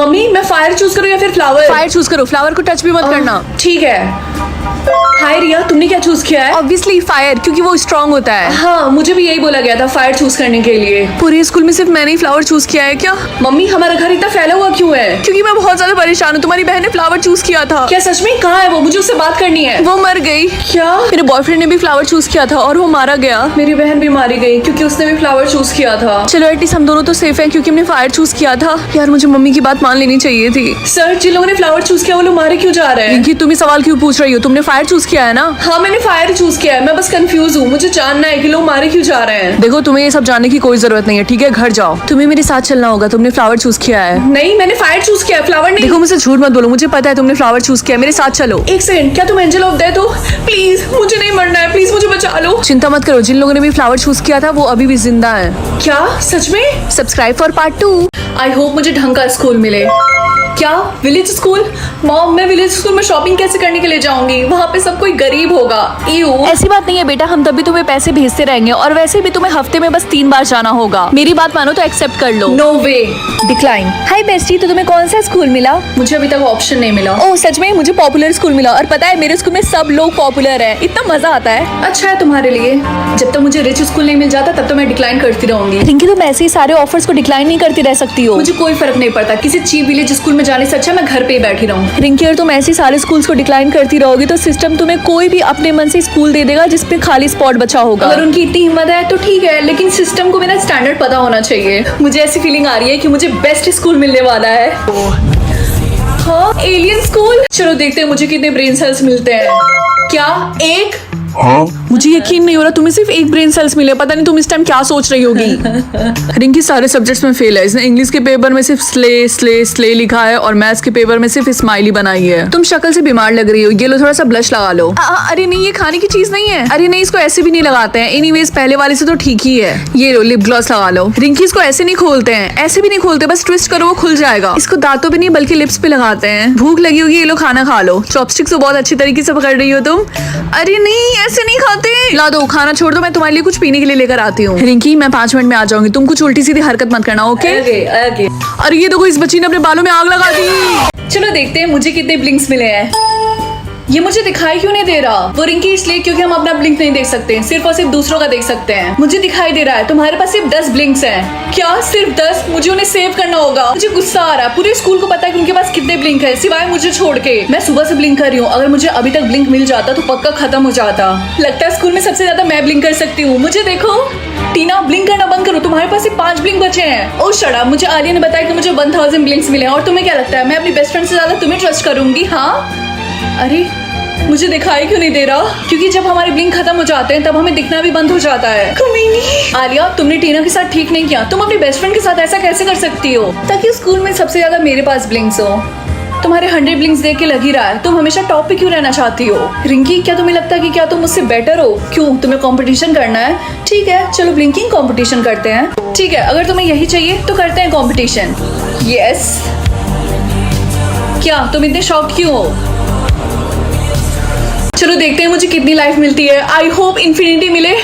Mummy मैं fire choose करूँ या फिर फ्लावर? फायर चूज करो, फ्लावर को टच भी मत करना। ठीक है। हाय रिया, तुमने क्या चूज किया है? ऑब्वियसली फायर, क्योंकि वो स्ट्रांग होता है। हाँ, मुझे भी यही बोला गया था फायर चूज करने के लिए। पूरे स्कूल में सिर्फ मैंने ही फ्लावर चूज किया है क्या? मम्मी हमारा घर इतना फैला हुआ क्यों है? क्योंकि मैं बहुत ज्यादा परेशान हूँ। तुम्हारी बहन ने फ्लावर चूज किया था। क्या सच में? कहाँ है वो? मुझे उससे बात करनी है। वो मर गई। क्या? मेरे बॉयफ्रेंड ने भी फ्लावर चूज किया था और वो मारा गया। मेरी बहन भी मारी गई क्योंकि उसने भी फ्लावर चूज किया था। चलो एटलीस्ट हम दोनों तो सेफ हैं क्योंकि हमने फायर चूज किया था। यार मुझे मम्मी की बात मान लेनी चाहिए थी। सर, जिन लोगों ने फ्लावर चूज किया वो लोग मारे क्यों जा रहे हैं? रिंकी, तुम ही सवाल क्यों पूछ रही हो? तुमने फायर चूज किया है ना? हाँ, मैंने फायर चूज किया है। मैं बस कंफ्यूज हूँ। मुझे जानना है कि लोग मारे क्यों जा रहे हैं। देखो, तुम्हें ये सब जानने की कोई जरूरत नहीं है, ठीक है? घर जाओ। तुम्हें मेरे साथ चलना होगा। तुमने फ्लावर चूज किया है। नहीं, मैंने फायर चूज किया है, फ्लावर नहीं। देखो, मुझसे झूठ मत बोलो, मुझे पता है तुमने फ्लावर चूज किया है। मेरे साथ चलो। एक सेकंड, क्या तुम एंजल ऑफ डेथ हो? प्लीज, मुझे नहीं मरना है। प्लीज मुझे बचा लो। चिंता मत करो, जिन लोगों ने भी फ्लावर चूज किया था वो अभी भी जिंदा है। क्या सच में? Subscribe for part 2। I hope मुझे ढंग का स्कूल मिले। क्या विलेज स्कूल? मॉम, मैं विलेज स्कूल में शॉपिंग कैसे करने के लिए जाऊंगी? वहाँ पे सब कोई गरीब होगा। ऐसी बात नहीं है बेटा, हम तभी तुम्हें पैसे भेजते रहेंगे और वैसे भी तुम्हें हफ्ते में बस 3 बार जाना होगा। मेरी बात मानो तो एक्सेप्ट कर लो। नो वे। डिक्लाइन। हाय बेस्टी, तो तुम्हें कौन सा स्कूल मिला? मुझे अभी तक ऑप्शन नहीं मिला। ओह सच में? मुझे पॉपुलर स्कूल मिला और पता है मेरे स्कूल में सब लोग पॉपुलर है। इतना मजा आता है। अच्छा है तुम्हारे लिए। जब तक मुझे रिच स्कूल नहीं मिल जाता तब तो मैं डिक्लाइन करती रहूंगी। रिंकी, तुम ऐसे ही सारे ऑफर्स को डिक्लाइन नहीं करती रह सकती हो। मुझे कोई फर्क नहीं पड़ता। किसी चीप विलेज स्कूल में जाने से अच्छा मैं घर पे ही बैठी रहूं। रिंकी, अगर तुम ऐसे सारे स्कूल्स को डिक्लाइन करती रहोगी तो सिस्टम तुम्हें कोई भी अपने मन से स्कूल दे देगा जिसपे खाली स्पॉट बचा होगा। अगर उनकी इतनी हिम्मत है तो ठीक है, लेकिन सिस्टम को मेरा स्टैंडर्ड पता होना चाहिए। मुझे ऐसी फीलिंग आ रही है कि मुझे बेस्ट स्कूल मिलने वाला है। हाँ, एलियन स्कूल। चलो देखते हैं मुझे कितने ब्रेन सेल्स मिलते हैं। क्या? एक? मुझे यकीन नहीं हो रहा तुम्हें सिर्फ एक ब्रेन सेल्स मिले। पता नहीं तुम इस टाइम क्या सोच रही होगी। रिंकी सारे सब्जेक्ट्स में फेल है। इसने इंग्लिश के पेपर में सिर्फ स्ले स्ले स्ले लिखा है और मैथ्स के पेपर में सिर्फ स्माइली बनाई है। तुम शक्ल से बीमार लग रही हो। ये लो, थोड़ा सा ब्लश लगा लो। अरे नहीं, ये खाने की चीज नहीं है। अरे नहीं, इसको ऐसे भी नहीं लगाते हैं। एनीवेज पहले वाले से तो ठीक ही है। ये लो, लिप ग्लॉस लगा लो। रिंकी, इसको ऐसे नहीं खोलते हैं, ऐसे भी नहीं खोलते, बस ट्विस्ट करो वो खुल जाएगा। इसको दांतों पे नहीं बल्कि लिप्स पे लगाते हैं। भूख लगी होगी, ये लो खाना खा लो। चॉपस्टिक से बहुत अच्छी तरीके से पकड़ रही हो तुम। अरे नहीं, ऐसे नहीं खाते। ला दो, खाना छोड़ दो, मैं तुम्हारे लिए कुछ पीने के लिए लेकर आती हूँ। रिंकी, मैं 5 मिनट में आ जाऊंगी। तुम कुछ उल्टी सीधी हरकत मत करना, ओके? आगे। अरे ये देखो, इस बच्ची ने अपने बालों में आग लगा दी। चलो देखते हैं मुझे कितने ब्लिंक्स मिले हैं। ये मुझे दिखाई क्यों नहीं दे रहा? वो रिंकी इसलिए क्योंकि हम अपना ब्लिंक नहीं देख सकते, सिर्फ और सिर्फ दूसरों का देख सकते हैं। मुझे दिखाई दे रहा है। तुम्हारे पास सिर्फ 10 ब्लिंक्स हैं। क्या सिर्फ 10? मुझे उन्हें सेव करना होगा। मुझे गुस्सा आ रहा है। पूरे स्कूल को पता है कि उनके पास कितने ब्लिंक है सिवाय मुझे छोड़ के। मैं सुबह से ब्लिंक कर रही हूँ। अगर मुझे अभी तक ब्लिंक मिल जाता तो पक्का खत्म हो जाता। लगता है स्कूल में सबसे ज्यादा मैं ब्लिंक कर सकती हूँ। मुझे देखो। टीना, ब्लिंक करना बंद करो। तुम्हारे पास सिर्फ 5 ब्लिंक बचे हैं। ओ शट अप। मुझे आलिया ने बताया कि मुझे 1000 ब्लिंक्स मिले हैं। और तुम्हें क्या लगता है मैं अपनी बेस्ट फ्रेंड से ज्यादा तुम्हें ट्रस्ट करूंगी? हाँ? अरे मुझे दिखाई क्यों नहीं दे रहा? क्योंकि जब हमारे ब्लिंक खत्म हो जाते हैं तब हमें दिखना भी बंद हो जाता है। आलिया, तुमने टीना के साथ ठीक नहीं किया। तुम अपनी बेस्ट फ्रेंड के साथ ऐसा कैसे कर सकती हो? ताकि स्कूल में सबसे ज्यादा मेरे पास ब्लिंक्स हो। तुम्हारे 100 ब्लिंक्स देख के लग ही रहा है तुम हमेशा टॉप पे क्यों रहना चाहती हो। रिंकी, क्या तुम्हें लगता है कि क्या तुम मुझसे बेटर हो? क्यों, तुम्हें कंपटीशन करना है? ठीक है, चलो ब्लिंकिंग कंपटीशन करते हैं। ठीक है, अगर तुम्हें यही चाहिए तो करते हैं कंपटीशन। यस। क्या तुम इतने शॉक क्यों हो? चलो देखते हैं मुझे कितनी लाइफ मिलती है। आई होप इन्फिनिटी मिले।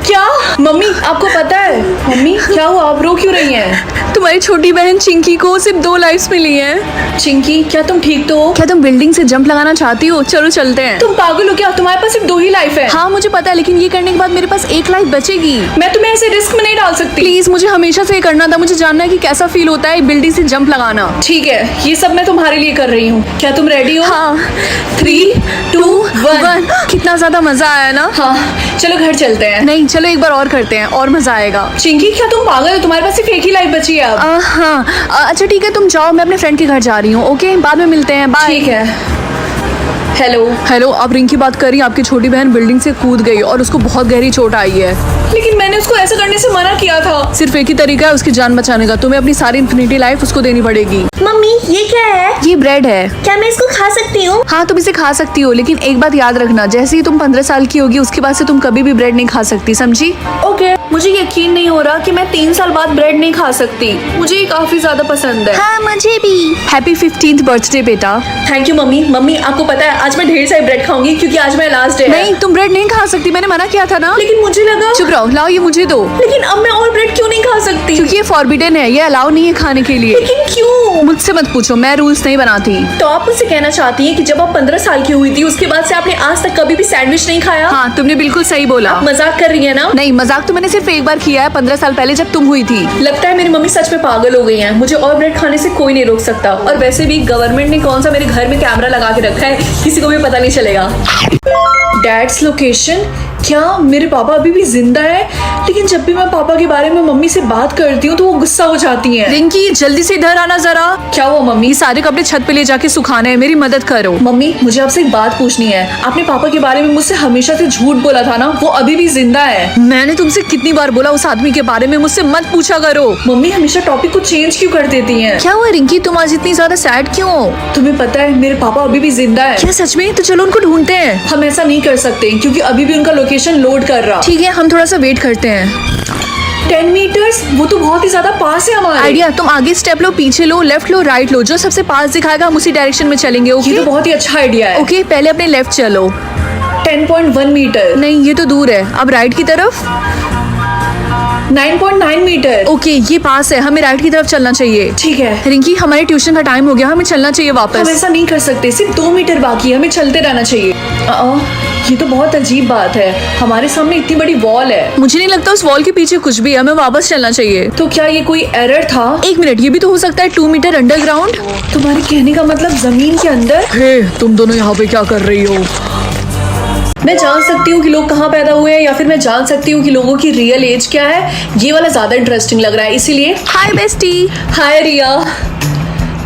क्या? मम्मी, आपको पता है? मम्मी क्या हुआ? आप रो क्यों रही हैं? तुम्हारी छोटी बहन चिंकी को सिर्फ 2 लाइफ्स मिली हैं। चिंकी, क्या तुम ठीक तो हो? क्या तुम बिल्डिंग से जंप लगाना चाहती हो? चलो चलते हैं। तुम पागल हो क्या? तुम्हारे पास सिर्फ 2 ही लाइफ है। हाँ मुझे पता है, लेकिन ये करने के बाद मेरे पास 1 लाइफ बचेगी। मैं तुम्हें ऐसे रिस्क में नहीं डाल सकती। प्लीज, मुझे हमेशा से ये करना था। मुझे जानना है कि कैसा फील होता है बिल्डिंग से जंप लगाना। ठीक है, ये सब मैं तुम्हारे लिए कर रही हूँ। क्या तुम रेडी हो? हाँ। 3, 2, 1। कितना ज्यादा मजा आया ना? हाँ, चलो घर चलते हैं। नहीं, चलो एक बार और करते हैं, और मजा आएगा। चिंकी, क्या तुम पागल हो? तुम्हारे पास सिर्फ 1 ही लाइफ बची है अब। हाँ, अच्छा ठीक है, तुम जाओ, मैं अपने फ्रेंड के घर जा रही हूँ। ओके, बाद में मिलते हैं। बाय। ठीक है। हेलो। हेलो, आप रिंकी बात कर रही हैं? आपकी छोटी बहन बिल्डिंग से कूद गई और उसको बहुत गहरी चोट आई है। लेकिन मैंने उसको ऐसा करने से मना किया था। सिर्फ एक ही तरीका है उसकी जान बचाने का। तुम्हें अपनी सारी इन्फिनिटी लाइफ उसको देनी पड़ेगी। मम्मी, ये क्या है? ये ब्रेड है। क्या मैं इसको खा सकती हूँ? हाँ, तुम इसे खा सकती हो, लेकिन एक बात याद रखना, जैसे ही तुम 15 साल की होगी उसके बाद से तुम कभी भी ब्रेड नहीं खा सकती, समझी? ओके। मुझे यकीन नहीं हो रहा कि मैं 3 साल बाद ब्रेड नहीं खा सकती। मुझे ये काफी ज्यादा पसंद है। हाँ मुझे भी। हैप्पी 15th बर्थडे बेटा। Thank you mummy. मम्मी, आपको पता है आज मैं ढेर सारी ब्रेड खाऊंगी क्योंकि आज मेरा लास्ट डे है। नहीं, तुम ब्रेड नहीं खा सकती, मैंने मना किया था ना। लेकिन मुझे लगा। चुप रहो, लाओ ये मुझे दो। लेकिन अब मैं और ब्रेड क्यों नहीं खा सकती? क्योंकि ये फॉरबिडन है, ये अलाउ नहीं है खाने के लिए। लेकिन क्यों? मुझसे मत पूछो, मैं रूल्स नहीं बनाती। तो आप मुझसे कहना चाहती हैं कि जब आप 15 साल की हुई थी उसके बाद से आपने आज तक कभी भी सैंडविच नहीं खाया? हाँ, तुमने बिल्कुल सही बोला। आप मजाक कर रही है ना? नहीं, मजाक तो मैंने सिर्फ एक बार किया है, 15 साल पहले जब तुम हुई थी। लगता है मेरी मम्मी सच में पागल हो गई हैं। मुझे और ब्रेड खाने से कोई नहीं रोक सकता। और वैसे भी गवर्नमेंट ने कौन सा मेरे घर में कैमरा लगा के रखा है, किसी को भी पता नहीं चलेगा। Dad's location. क्या मेरे पापा अभी भी जिंदा है? लेकिन जब भी मैं पापा के बारे में मम्मी से बात करती हूँ तो वो गुस्सा हो जाती हैं। रिंकी, जल्दी से इधर आना जरा। क्या हुआ मम्मी? ये सारे कपड़े छत पे ले जाके सुखाने हैं, मेरी मदद करो। मम्मी, मुझे आपसे एक बात पूछनी है। आपने पापा के बारे में मुझसे हमेशा से झूठ बोला था ना, वो अभी भी जिंदा है? मैंने तुमसे कितनी बार बोला उस आदमी के बारे में मुझसे मत पूछा करो। मम्मी हमेशा टॉपिक को चेंज क्यों कर देती हैं? क्या हुआ रिंकी, तुम आज इतनी ज्यादा सैड क्यों हो? तुम्हें पता है मेरे पापा अभी भी जिंदा है। क्या सच में? तो चलो उनको ढूंढते हैं। हम ऐसा नहीं कर सकते क्योंकि अभी भी उनका लोकेशन लोड कर रहा। ठीक है, हम थोड़ा सा वेट करते हैं। 10 मीटर्स, वो तो बहुत ही ज्यादा पास है हमारे। आइडिया, तुम आगे स्टेप लो, पीछे लो, लेफ्ट लो, राइट लो, जो सबसे पास दिखाएगा हम उसी डायरेक्शन में चलेंगे। ये ओके तो बहुत ही अच्छा आइडिया है। ओके, पहले अपने लेफ्ट चलो। 10.1 मीटर। नहीं, ये तो दूर है। अब राइट की तरफ। 9.9 मीटर। ओके, ये पास है, हमें राइट की तरफ चलना चाहिए। ठीक है। रिंकी, हमारे ट्यूशन का टाइम हो गया, हमें चलना चाहिए हम वापस। ऐसा नहीं कर सकते, सिर्फ 2 मीटर बाकी है, हमें चलते रहना चाहिए। ये तो बहुत अजीब बात है, हमारे सामने इतनी बड़ी वॉल है। मुझे नहीं लगता उस वॉल के पीछे कुछ भी है, हमें वापस चलना चाहिए। तो क्या ये कोई एरर था? 1 मिनट, ये भी तो हो सकता है 2 मीटर अंडरग्राउंड। तुम्हारे कहने का मतलब जमीन के अंदर? हे, तुम दोनों यहाँ पे क्या कर रही हो? मैं जान सकती हूँ कि लोग कहाँ पैदा हुए हैं या फिर मैं जान सकती हूँ कि लोगों की रियल एज क्या है? ये वाला ज्यादा इंटरेस्टिंग लग रहा है, इसीलिए। हाय बेस्टी। हाय रिया।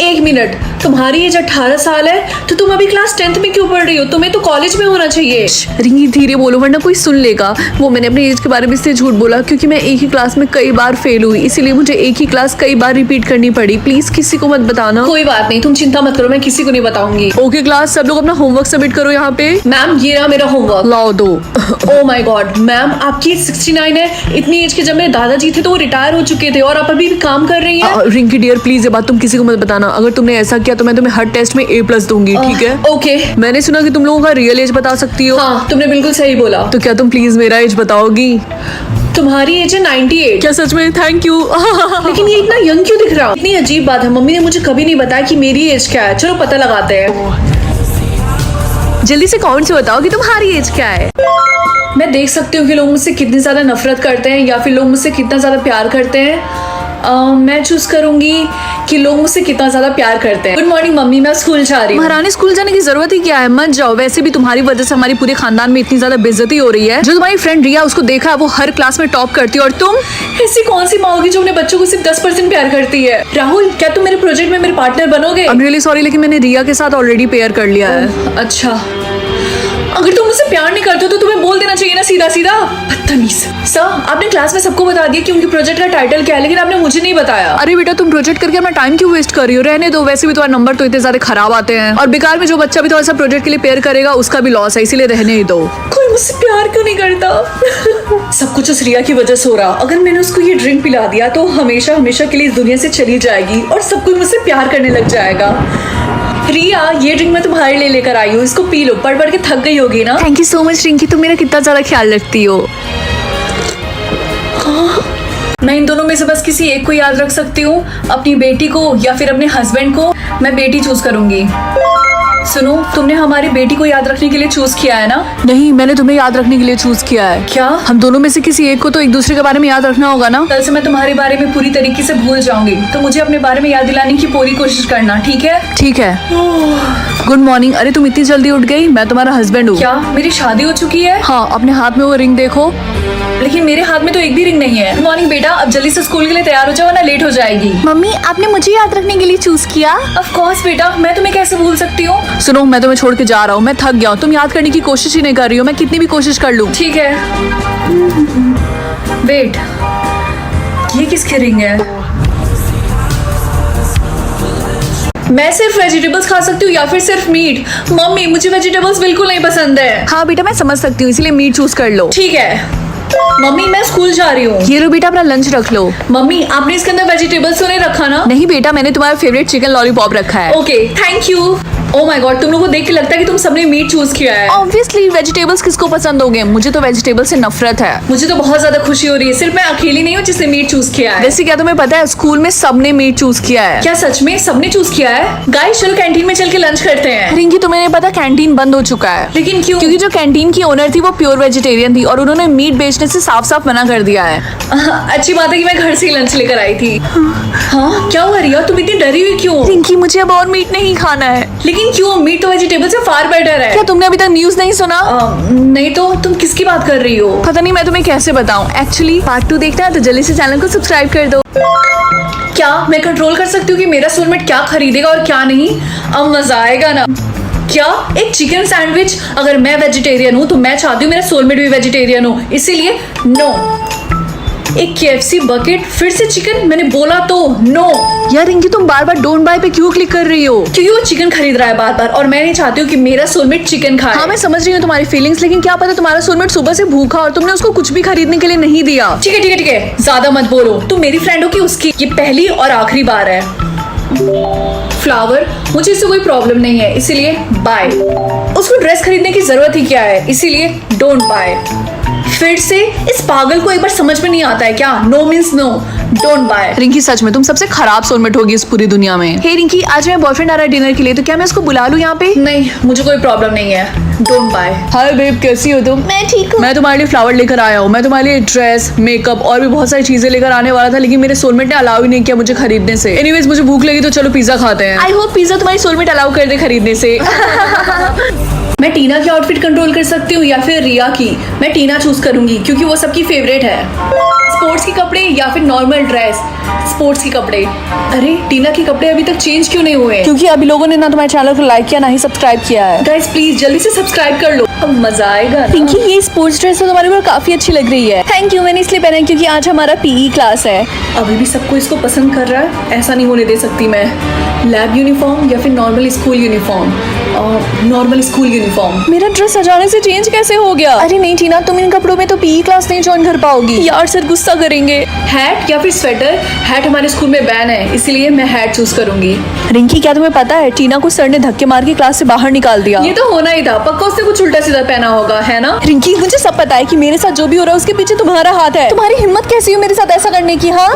1 मिनट, तुम्हारी एज 18 साल है तो तुम अभी क्लास 10th में क्यों पढ़ रही हो? तुम्हें तो कॉलेज में होना चाहिए। रिंकी, धीरे बोलो वरना कोई सुन लेगा। वो मैंने अपनी एज के बारे में इसलिए झूठ बोला क्योंकि मैं एक ही क्लास में कई बार फेल हुई, इसीलिए मुझे एक ही क्लास कई बार रिपीट करनी पड़ी। प्लीज किसी को मत बताना। कोई बात नहीं, तुम चिंता मत करो, मैं किसी को नहीं बताऊंगी। ओके क्लास, सब लोग अपना होमवर्क सबमिट करो यहाँ पे। मैम, ये रहा मेरा होमवर्क। लाओ दो। ओह माय गॉड मैम, आपकी एज 69 है। इतनी एज के जब मेरे दादाजी थे तो वो रिटायर हो चुके थे और आप अभी भी काम कर रही हैं। रिंकी डियर, प्लीज ये बात तुम किसी को मत बताना। अगर तुमने ऐसा किया तो मैं तुम्हें हर टेस्ट में A+ दूंगी, ठीक है? ओके। मैंने सुना कि तुम लोगों का रियल एज बता सकती हो। हाँ, तुमने बिल्कुल सही बोला। तो क्या तुम प्लीज मेरा एज बताओगी? तुम्हारी एज है 98। क्या सच में? Thank you. लेकिन ये इतना यंग क्यों दिख रहा? इतनी अजीब बात है, मम्मी ने मुझे कभी नहीं बताया कि मेरी एज क्या है। चलो पता लगाते हैं। जल्दी से कमेंट से बताओ कि तुम्हारी एज क्या है। मैं देख सकती हूँ कि लोग मुझसे कितनी ज्यादा नफरत करते हैं या फिर लोग मुझसे कितना ज्यादा प्यार करते हैं। मैं चूज करूंगी कि लोग मुझसे कितना ज्यादा प्यार करते हैं। गुड मॉर्निंग मम्मी, मैं स्कूल जा रही हूँ। महारानी, स्कूल जाने की जरूरत ही क्या है? मत जाओ, वैसे भी तुम्हारी वजह से हमारी पूरे खानदान में इतनी ज्यादा बेइज्जती हो रही है। जो तुम्हारी फ्रेंड रिया, उसको देखा है, वो हर क्लास में टॉप करती है और तुम ऐसी कौन सी माँ होगी जो अपने बच्चों को सिर्फ 10% प्यार करती है? राहुल, क्या तुम मेरे प्रोजेक्ट में मेरे पार्टनर बनोगे? आई एम रियली सॉरी, लेकिन मैंने रिया के साथ ऑलरेडी पेयर कर लिया है। अच्छा, अगर तुम मुझसे प्यार नहीं करते हो तो तुम्हें बोल देना चाहिए ना सीधा सीधा। बदतमीज। सर, आपने क्लास में सबको बता दिया कि उनके प्रोजेक्ट का टाइटल क्या है, लेकिन आपने मुझे नहीं बताया। अरे बेटा, तुम प्रोजेक्ट करके अपना टाइम क्यों वेस्ट कर रही हो? रहने दो, वैसे भी तुम्हारे नंबर तो इतने सारे खराब आते हैं और बेकार में जो बच्चा भी थोड़ा सा प्रोजेक्ट के लिए पेयर करेगा उसका भी लॉस है, इसीलिए रहने ही दो। कोई मुझसे प्यार क्यों नहीं करता? सब कुछ उस रिया की वजह से हो रहा। अगर मैंने उसको ये ड्रिंक पिला दिया तो हमेशा हमेशा के लिए इस दुनिया से चली जाएगी और सब कोई मुझसे प्यार करने लग जाएगा। रिया, ये ड्रिंक मैं तुम्हारे लिए लेकर आई हूँ, इसको पी लो। पढ़ पढ़ के थक गई होगी ना। Thank you so much Rinki, तुम मेरा कितना ज्यादा ख्याल रखती हो। मैं इन दोनों में से बस किसी एक को याद रख सकती हूँ, अपनी बेटी को या फिर अपने हस्बैंड को। मैं बेटी चूज करूंगी। सुनो, तुमने हमारी बेटी को याद रखने के लिए चूज किया है ना? नहीं, मैंने तुम्हें याद रखने के लिए चूज किया है। क्या? हम दोनों में से किसी एक को तो एक दूसरे के बारे में याद रखना होगा ना। कल से मैं तुम्हारे बारे में पूरी तरीके से भूल जाऊंगी, तो मुझे अपने बारे में याद दिलाने की पूरी कोशिश करना, ठीक है? ठीक है। Good morning. अरे तुम इतनी जल्दी उठ गई? मैं तुम्हारा हस्बैंड हूँ। क्या मेरी शादी हो चुकी है? हाँ, अपने हाथ में वो रिंग देखो। लेकिन मेरे हाथ में तो एक भी रिंग नहीं है। गुड मॉर्निंग बेटा, अब जल्दी से स्कूल के लिए तैयार हो जाओ वरना लेट हो जाएगी। मम्मी, आपने मुझे याद रखने के लिए चूज किया? ऑफ कोर्स बेटा, मैं तुम्हें कैसे भूल सकती हूँ? सुनो, मैं तुम्हें छोड़ के जा रहा हूँ, मैं थक गया हूँ। तुम याद करने की कोशिश ही नहीं कर रही हो, मैं कितनी भी कोशिश कर लूँ। ठीक है। वेट, ये किसकी रिंग है? मैं सिर्फ वेजिटेबल्स खा सकती हूँ या फिर सिर्फ मीट? मम्मी, मुझे वेजिटेबल्स बिल्कुल नहीं पसंद है। हाँ बेटा, मैं समझ सकती हूँ, इसलिए मीट चूज कर लो। ठीक है। मम्मी मैं स्कूल जा रही हूँ। ये लो बेटा अपना लंच रख लो। मम्मी आपने इसके अंदर वेजिटेबल्स तो नहीं रखा ना? नहीं बेटा, मैंने तुम्हारा फेवरेट चिकन लॉलीपॉप रखा है। Okay thank you. Oh my God, तुम लोगों को देख के लगता है कि तुम सबने मीट चूज किया है। ऑब्वियसली वेजिटेबल्स किसको पसंद होंगे, मुझे तो वेजिटेबल से नफरत है। मुझे तो बहुत ज्यादा खुशी हो रही है, सिर्फ मैं अकेली नहीं हूँ जिसने मीट चूज किया है। वैसे क्या तुम्हें पता है स्कूल में सबने मीट चूज किया है। क्या सच में सबने चूज किया है? गाइस चलो कैंटीन में चल के लंच करते हैं। रिंकी तुम्हें नहीं पता कैंटीन बंद हो चुका है। लेकिन क्यों? क्योंकि जो कैंटीन की ओनर थी वो प्योर वेजिटेरियन थी और उन्होंने मीट बेचने से साफ साफ मना कर दिया है। अच्छी बात है कि मैं घर से ही लंच लेकर आई थी। हाँ क्या हुआ रिया, तुम इतनी डरी हुई क्यों? रिंकी मुझे अब और मीट नहीं खाना है। लेकिन क्यों? मीट तो वेजिटेबल से फार बेटर है। क्या तुमने अभी तक न्यूज नहीं सुना? नहीं तो तुम किसकी बात कर रही हो? पता नहीं, मैं तुम्हें कैसे बताऊं। एक्चुअली पार्ट 2 देखना है तो जल्दी से चैनल को सब्सक्राइब कर दो। क्या मैं कंट्रोल कर सकती हूँ कि मेरा सोलमेट क्या खरीदेगा और क्या नहीं? अब मजा आएगा ना। क्या एक चिकन सैंडविच? अगर मैं वेजिटेरियन हूँ तो मैं चाहती हूँ मेरा सोलमेट भी वेजिटेरियन हो, इसीलिए नो। एक KFC बकेट, फिर से चिकन? मैंने बोला तो नो। यार रिंकी तुम बार बार डोंट बाय पे क्यों क्लिक कर रही हो? क्योंकि वो चिकन खरीद रहा है बार बार और मैं नहीं चाहती हूँ कि मेरा सोलमेट चिकन खाए। हाँ मैं समझ रही हूँ तुम्हारी फीलिंग्स, लेकिन क्या पता तुम्हारा सोलमेट सुबह से भूखा और तुमने उसको कुछ भी खरीदने के लिए नहीं दिया। ठीक है ठीक है ठीक है, ज्यादा मत बोलो। तुम मेरी फ्रेंड हो कि उसकी? ये पहली और आखिरी बार है। फ्लावर, मुझे इससे कोई प्रॉब्लम नहीं है, इसीलिए बाय। उसको ड्रेस खरीदने की जरूरत ही क्या है, इसीलिए डोंट बाय। फिर से इस पागल को एक बार समझ में नहीं आता है क्या? No means no, don't bye. Rinky सच में तुम सबसे खराब सोलमेट होगी इस पूरी दुनिया में। हे रिंकी, आज मेरा बॉयफ्रेंड आ रहा है डिनर के लिए, तो क्या मैं उसको बुला लूं यहाँ पे? नहीं मुझे कोई प्रॉब्लम नहीं है, डोंट बाय। हाय बेब, कैसी हो तुम? मैं ठीक हूँ। मैं तुम्हारे लिए फ्लावर लेकर आया हूँ। मैं तुम्हारे लिए ड्रेस, मेकअप और भी बहुत सारी चीजें लेकर आने वाला था, लेकिन मेरे सोलमेट ने अलाउ ही नहीं किया मुझे खरीदने से। एनीवेज मुझे भूख लगी तो चलो पिज्जा खाते हैं। आई होप पिज्जा तुम्हारी सोलमेट अलाउ कर दे खरीदने से। मैं टीना की आउटफिट कंट्रोल कर सकती हूँ या फिर रिया की? मैं टीना चूज करूंगी क्योंकि वो सबकी फेवरेट है। स्पोर्ट्स के कपड़े या फिर नॉर्मल ड्रेस? स्पोर्ट्स के कपड़े। अरे टीना के कपड़े अभी तक चेंज क्यों नहीं हुए? क्योंकि अभी लोगों ने ना तुम्हारे चैनल को लाइक किया ना ही सब्सक्राइब किया है। गाइस प्लीज जल्दी से सब्सक्राइब कर लो, अब मजा आएगा ना। पिंकी ये स्पोर्ट्स ड्रेस तो तुम्हारे ऊपर काफी अच्छी लग रही है। थैंक यू, मैंने इसलिए पहना है क्योंकि आज हमारा PE क्लास है। अभी भी सबको इसको पसंद कर रहा है, ऐसा नहीं होने दे सकती मैं। लैब यूनिफॉर्म या फिर normal school uniform? Normal school uniform. मेरा ड्रेस अचानक से चेंज कैसे हो गया? अरे नहीं टीना, तुम इन कपड़ों में तो PE क्लास नहीं ज्वाइन कर पाओगी। यार सर गुस्सा करेंगे। हैट या फिर स्वेटर? हैट हमारे स्कूल में बैन है, इसीलिए मैं हैट चूज करूंगी। रिंकी क्या तुम्हें पता है टीना को सर ने धक्के मार के क्लास से बाहर निकाल दिया। ये तो होना ही था, पक्का उसने कुछ उल्टा सीधा पहना होगा, है ना? रिंकी मुझे सब पता है कि मेरे साथ जो भी हो रहा है उसके पीछे तुम्हारा हाथ है। तुम्हारी हिम्मत कैसी हो मेरे साथ ऐसा करने की? हाँ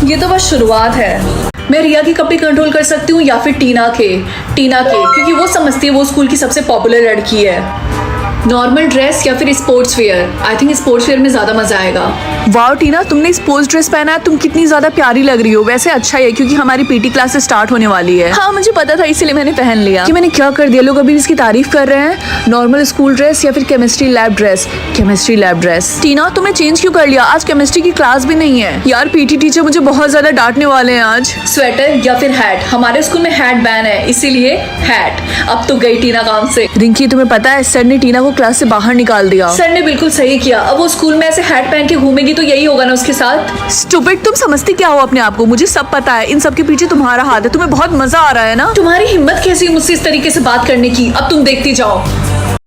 ये तो बस शुरुआत है। मैं रिया के कपड़े कंट्रोल कर सकती हूँ या फिर टीना के? क्योंकि वो समझती है वो स्कूल की सबसे पॉपुलर लड़की है। नॉर्मल ड्रेस या फिर sports wear? I think sports wear में ज्यादा मजा आएगा। वाह टीना, तुमने स्पोर्ट्स ड्रेस पहना है, तुम कितनी ज्यादा प्यारी लग रही हो। वैसे अच्छा है क्योंकि हमारी PT क्लास स्टार्ट होने वाली है। हाँ मुझे पता था, इसीलिए मैंने पहन लिया। कि मैंने क्या कर दिया, लोग अभी इसकी तारीफ कर रहे हैं। नॉर्मल स्कूल ड्रेस या फिर chemistry lab dress? Chemistry lab dress. Tina तुमने चेंज क्यों कर लिया? आज केमिस्ट्री की क्लास भी नहीं है। यार PT टीचर मुझे बहुत ज्यादा डांटने वाले हैं आज। स्वेटर या फिर हैट? हमारे स्कूल में हैट बैन है, इसीलिए हैट। अब तो गई टीना काम से। रिंकी तुम्हें पता है सर ने टीना को क्लास से बाहर निकाल दिया। सर ने बिल्कुल सही किया, अब वो स्कूल में ऐसे हैट पहन के घूमेगी तो यही होगा ना उसके साथ। स्टूपिड, तुम समझती क्या हो अपने आप को? मुझे सब पता है, इन सब के पीछे तुम्हारा हाथ है। तुम्हें बहुत मजा आ रहा है ना? तुम्हारी हिम्मत कैसी है मुझसे इस तरीके से बात करने की? अब तुम देखती जाओ।